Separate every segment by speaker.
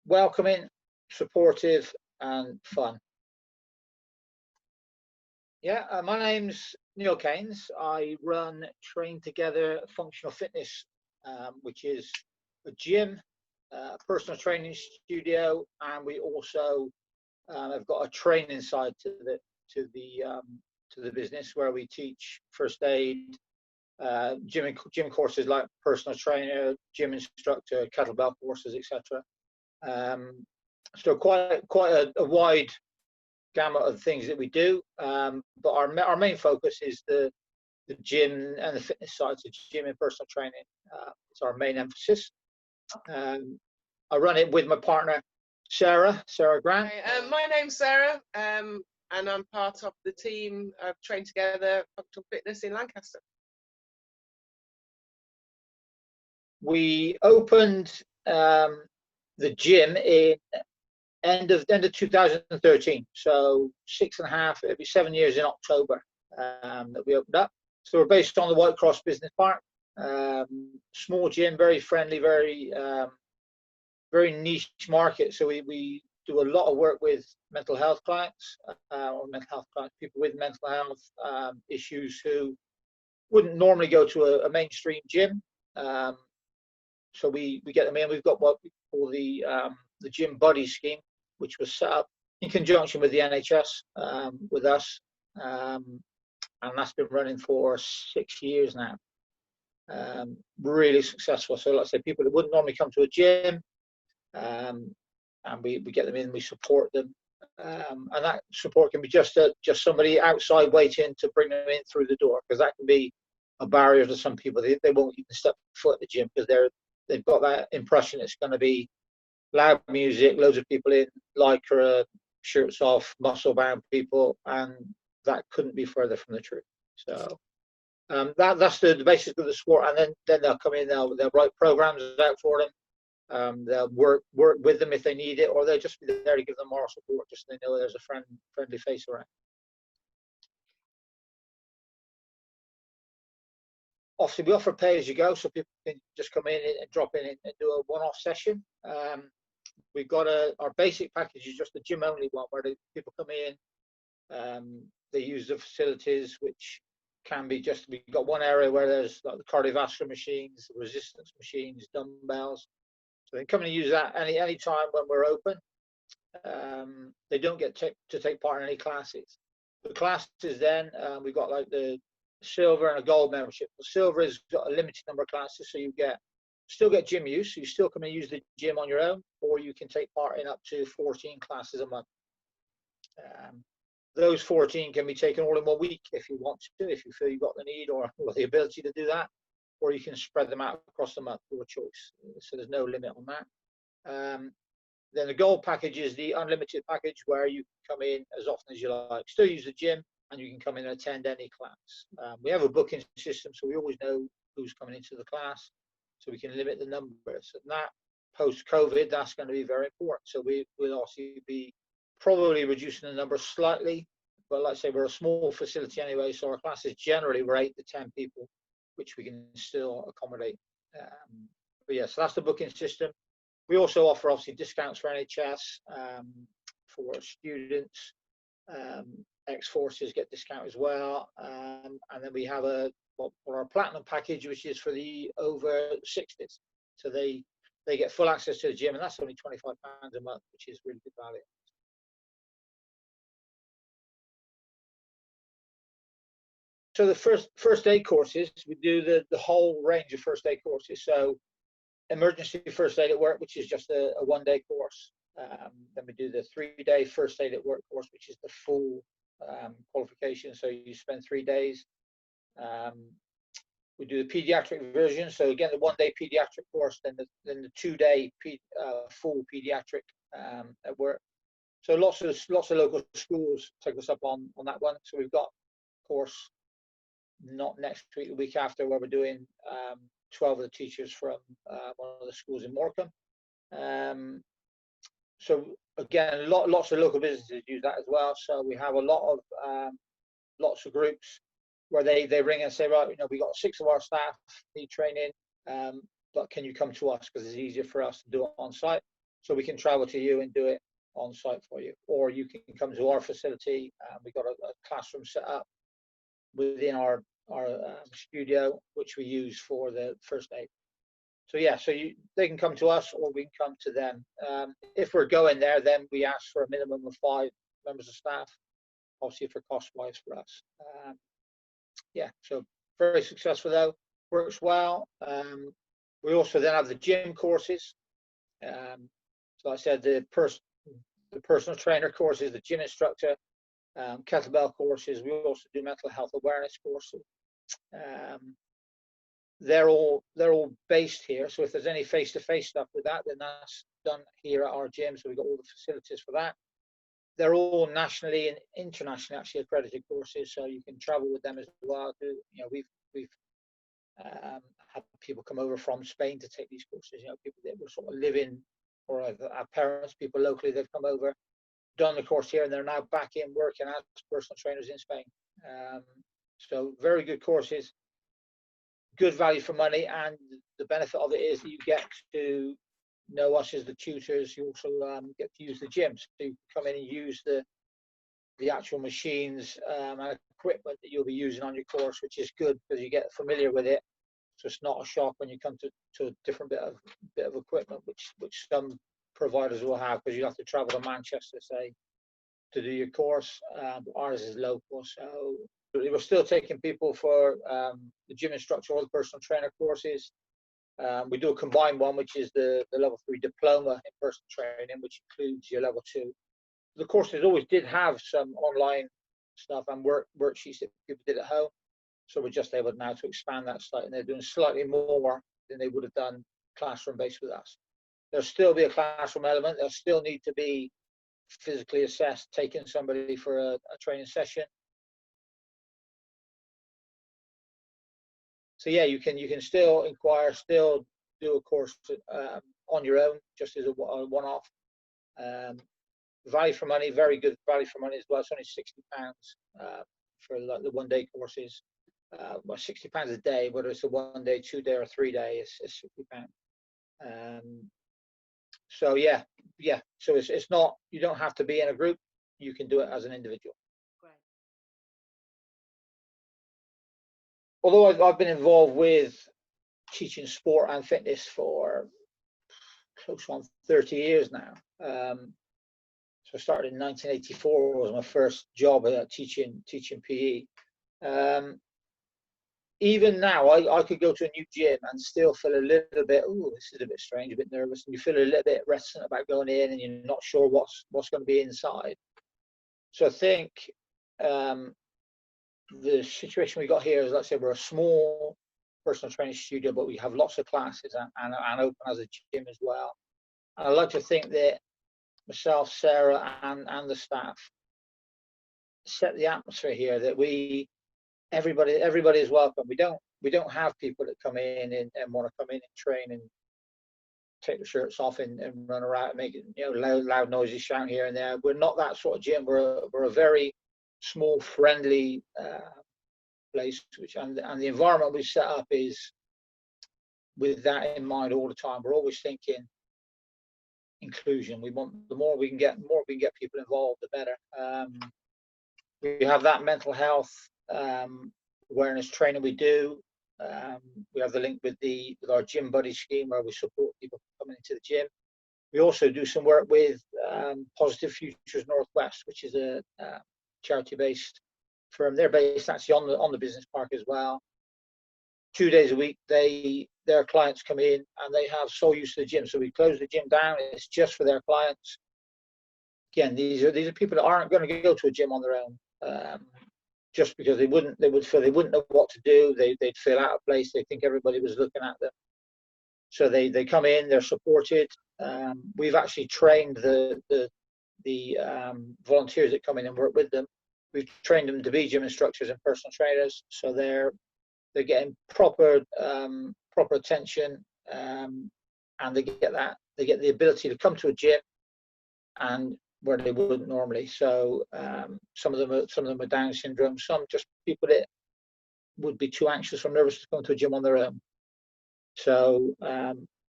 Speaker 1: welcoming, supportive, and fun. Yeah, my name's Neil Keynes. I run Train Together Functional Fitness, which is a gym, personal training studio, and we also have got a training side to the business where we teach first aid, gym courses like personal trainer, gym instructor, kettlebell courses, etc. So quite a wide gamut of things that we do, but our main focus is the gym and the fitness side, so gym and personal training. It's our main emphasis. I run it with my partner Sarah Grant.
Speaker 2: My name's Sarah, and I'm part of the team of Train Together Functional Fitness in Lancaster.
Speaker 1: We opened the gym in end of 2013, so 6.5, it'll be 7 years in October that we opened up. So we're based on the White Cross Business Park. Small gym, very friendly, very niche market. So we do a lot of work with mental health clients, people with mental health issues who wouldn't normally go to a mainstream gym. So we get them in. We've got what we call the Gym Buddy scheme, which was set up in conjunction with the NHS with us, and that's been running for 6 years now. Really successful. So like I say, people that wouldn't normally come to a gym, and we get them in, we support them, and that support can be just somebody outside waiting to bring them in through the door, because that can be a barrier to some people. They won't even step foot at the gym because they've got that impression it's going to be loud music, loads of people in lycra, shirts off, muscle bound people, and that couldn't be further from the truth. So that's the basis of the sport, and then they'll come in, they'll write programs out for them, they'll work with them if they need it, or they'll just be there to give them moral support, just so they know there's a friendly face around. Obviously, we offer pay as you go, so people can just come in and drop in and do a one-off session. We've got our basic package is just the gym only one, where people come in, they use the facilities, which can be we've got one area where there's like the cardiovascular machines, resistance machines, dumbbells. So they come in and use that any time when we're open. They don't get to take part in any classes. The classes then, we've got like the silver and a gold membership. The silver has got a limited number of classes, so you still get gym use. So you still come and use the gym on your own, or you can take part in up to 14 classes a month. Those 14 can be taken all in 1 week if you want to, if you feel you've got the need or the ability to do that, or you can spread them out across the month, your choice. So there's no limit on that. Then the gold package is the unlimited package, where you can come in as often as you like, still use the gym, and you can come in and attend any class. We have a booking system, so we always know who's coming into the class, so we can limit the numbers. And that, post-COVID, that's going to be very important. So we'll also be probably reducing the numbers slightly, but like I say, we're a small facility anyway, so our classes generally were 8 to 10 people, which we can still accommodate. But yeah, so that's the booking system. We also offer obviously discounts for NHS, for students. Ex-forces get discount as well, and then we have our platinum package, which is for the over 60s. So they get full access to the gym, and that's only £25 a month, which is really good value. So the first aid courses, we do the whole range of first aid courses. So emergency first aid at work, which is just a 1-day course. Then we do the 3-day first aid at work course, which is the full qualification. So you spend 3 days. We do the pediatric version. So again, the 1-day pediatric course, then the 2-day full pediatric at work. So lots of local schools take us up on that one. So we've got a course not next week, the week after, where we're doing 12 of the teachers from one of the schools in Morecambe. So again, lots of local businesses use that as well. So we have a lots of groups where they ring and say, right, we got 6 of our staff need training, but can you come to us because it's easier for us to do it on site. So we can travel to you and do it on site for you, or you can come to our facility. We've got a classroom set up within our studio, which we use for the first aid. So yeah, so they can come to us, or we can come to them. If we're going there, then we ask for a minimum of 5 members of staff, obviously for cost-wise for us. Yeah, so very successful though, works well. We also then have the gym courses. So like I said, the personal trainer courses, the gym instructor, kettlebell courses. We also do mental health awareness courses. They're all based here. So if there's any face-to-face stuff with that, then that's done here at our gym. So we've got all the facilities for that. They're all nationally and internationally actually accredited courses, so you can travel with them as well. You know, we've had people come over from Spain to take these courses. You know, people that were sort of living, or our parents, people locally, they've come over, done the course here, and they're now back in working as personal trainers in Spain. So very good courses, good value for money, and the benefit of it is that you get to know us as the tutors. You also get to use the gym, so you come in and use the actual machines and equipment that you'll be using on your course, which is good because you get familiar with it. So it's not a shock when you come to a different bit of equipment, which some providers will have, because you have to travel to Manchester, say, to do your course. Ours is local, so we're still taking people for the gym instructor or the personal trainer courses. We do a combined one, which is the level 3 diploma in personal training, which includes your level 2. The courses always did have some online stuff and worksheets that people did at home. So we're just able now to expand that slightly, and they're doing slightly more than they would have done classroom based with us. There'll still be a classroom element. There'll still need to be physically assessed, taking somebody for a training session. So yeah, you can still inquire, still do a course on your own, just as a one-off. Value for money, very good value for money as well. It's only £60 for like the one-day courses. Well, £60 a day, whether it's a 1 day, 2 day, or 3 day, it's £60. So yeah. So it's not, you don't have to be in a group. You can do it as an individual.
Speaker 3: Great.
Speaker 1: Although I've been involved with teaching sport and fitness for close on 30 years now. So I started in 1984, was my first job teaching PE. Even now, I could go to a new gym and still feel a little bit, oh, this is a bit strange, a bit nervous, and you feel a little bit reticent about going in, and you're not sure what's going to be inside. So I think the situation we got here is, let's say, we're a small personal training studio, but we have lots of classes and open as a gym as well. And I like to think that myself, Sarah, and the staff set the atmosphere here, that everybody is welcome. We don't have people that come in and want to come in and train and take their shirts off and run around and make it, you know, loud noises, shouting here and there. We're not that sort of gym. We're a very small, friendly place, and the environment we set up is with that in mind all the time. We're always thinking inclusion. We want, the more we can get people involved, the better. We have that mental health awareness training we do. We have the link with our gym buddy scheme, where we support people coming into the gym. We also do some work with Positive Futures Northwest, which is a charity-based firm. They're based actually on the business park as well. 2 days a week, their clients come in and they have sole use of the gym. So we close the gym down. It's just for their clients. Again, these are people that aren't going to go to a gym on their own, just because they would feel they wouldn't know what to do. They'd feel out of place. They think everybody was looking at them. So they come in. They're supported. We've actually trained the volunteers that come in and work with them. We've trained them to be gym instructors and personal trainers. So they're getting proper attention, and they get the ability to come to a gym and where they wouldn't normally. So some of them are Down syndrome, some just people that would be too anxious or nervous to come to a gym on their own. So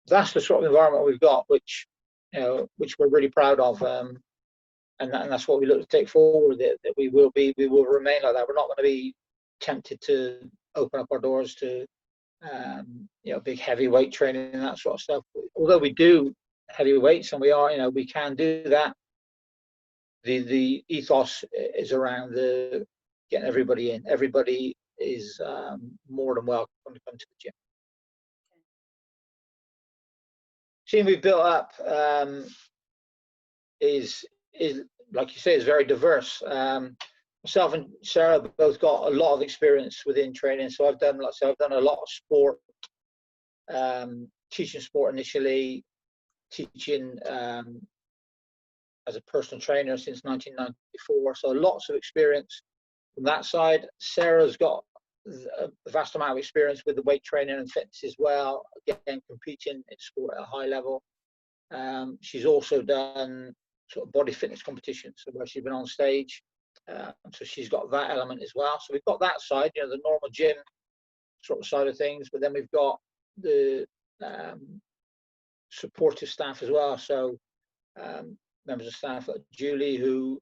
Speaker 1: that's the sort of environment we've got, which you know, which we're really proud of. And that's what we look to take forward. That we will remain like that. We're not going to be tempted to open up our doors to you know, big heavyweight training and that sort of stuff. Although we do heavyweights, and we are, you know, we can do that. The ethos is around the getting everybody in. Everybody is more than welcome to come to the gym. Team we've built up is like you say, is very diverse. Myself and Sarah both got a lot of experience within training. So I've done, like I said, I've done a lot of sport, teaching sport initially, teaching as a personal trainer since 1994. So lots of experience from that side. Sarah's got a vast amount of experience with the weight training and fitness as well, again, competing in sport at a high level. She's also done sort of body fitness competitions, so where she's been on stage. So she's got that element as well. So we've got that side, you know, the normal gym sort of side of things, but then we've got the supportive staff as well. So members of staff like Julie, who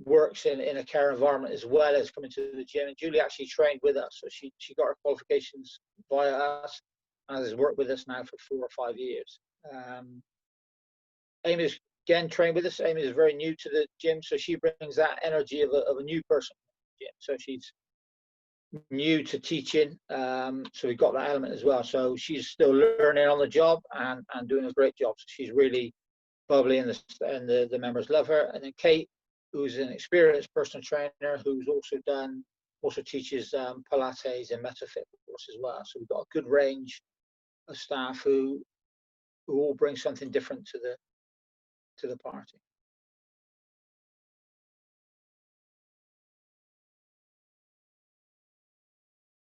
Speaker 1: works in a care environment as well as coming to the gym. And Julie actually trained with us, so she got her qualifications via us and has worked with us now for 4 or 5 years. Amy's again trained with us. Amy is very new to the gym, so she brings that energy of a new person to the gym. So she's new to teaching, so we've got that element as well. So she's still learning on the job and doing a great job. So she's really bubbly, and the members love her. And then Kate, who's an experienced personal trainer, who's also teaches Pilates and MetaFit course as well. So we've got a good range of staff who all bring something different to the party.